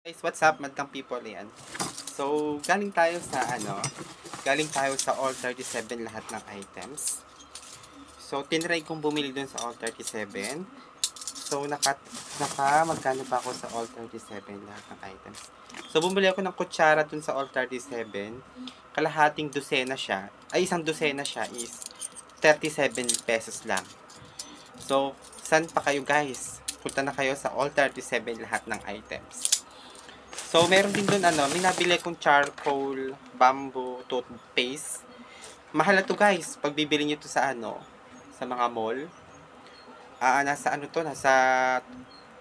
Guys, what's up, madlang people yan. So, galing tayo sa All 37 lahat ng items. So, tinry kong bumili dun sa All 37. So, magkano pa ako sa All 37 lahat ng items. So, bumili ako ng kutsara dun sa All 37. Kalahating dosena siya, isang dosena siya is 37 pesos lang. So, saan pa kayo guys? Punta na kayo sa All 37 lahat ng items. So, meron din doon may nabili kong charcoal bamboo toothpaste. Mahal to guys, pag bibili niyo to sa sa mga mall. Nasa nasa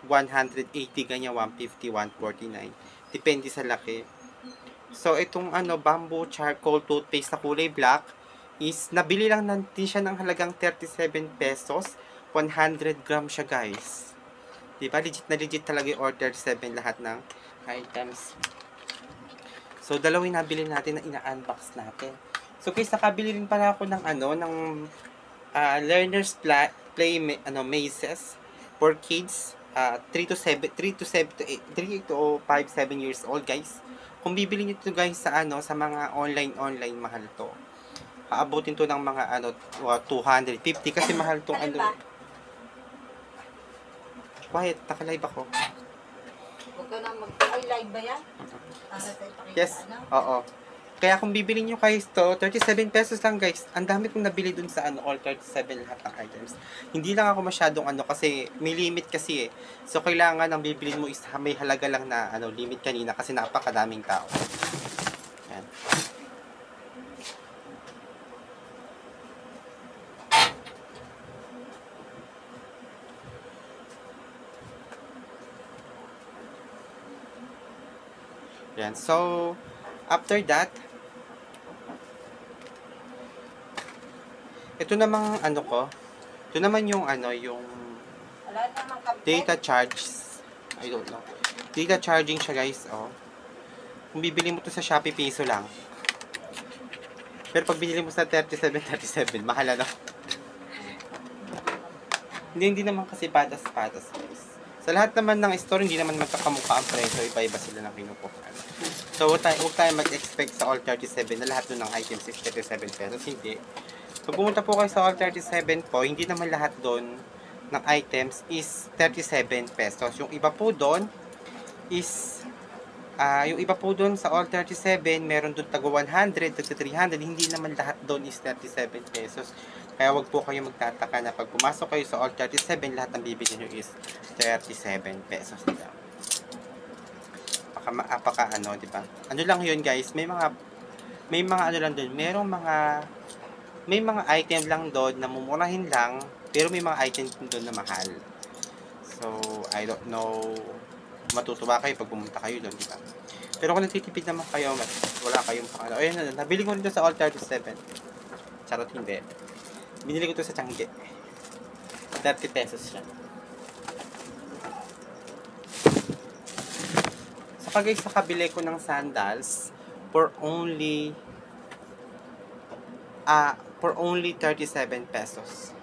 180 ganyan, 150, 149. Depende sa laki. So, itong bamboo charcoal toothpaste na kulay black is nabili lang natin siya ng halagang 37 pesos. 100 grams siya guys. Diba? Legit na legit talaga yung order 7 lahat ng items. So, dalawin nabili natin na ina-unbox natin. So, guys, nakabili rin pala ako ng learner's play mazes for kids 3 to 5, 7 years old, guys. Kung bibili niyo to guys sa sa mga online mahal to. Aabutin to ng mga 250 kasi mahal tong Quiet, naka-live ako. Huwag ka na mag-live ba yan? Yes, oo. Kaya kung bibili nyo guys to, 37 pesos lang guys. Ang dami kong nabili dun sa all 37 lahat ng items. Hindi lang ako masyadong kasi may limit kasi eh. So kailangan ang bibili mo is may halaga lang na limit kanina kasi napakadaming tao. Yan. Yan. So, after that, ito namang ito naman yung yung data charge. I don't know. Data charging siya guys, oh. Kung bibili mo to sa Shopee, piso lang. Pero pag binili mo sa 37, mahal na. Hindi naman kasi patas-patas guys. Sa lahat naman ng store, hindi naman magkakamukha ang presyo. Iba-iba sila ng kinukuhaan. So, huwag tayo mag-expect sa All 37 na lahat ng items is 37 pesos. Hindi. Pag pumunta po kayo sa All 37 po, hindi naman lahat doon ng items is 37 pesos. Yung iba po doon is, yung iba po doon sa All 37, meron doon tago 100, tago 300. Hindi naman lahat doon is 37 pesos. Kaya wag po kayo magtataka na pag pumasok kayo sa All 37, lahat ng bibili nyo is 37 pesos lang. Apaka di ba? Ano lang yun guys, may mga lang doon, may mga item lang doon na mumurahin lang, pero may mga item doon na mahal. So, I don't know, matutuwa kayo pag pumunta kayo doon, di ba? Pero kung nagtitipid naman kayo, wala kayong ayun, nabili ko rin sa All 37. Charot, hindi. Binili ko to sa Tiangge. 30 pesos siya. Saka guys, nakabili ko ng sandals for only 37 pesos.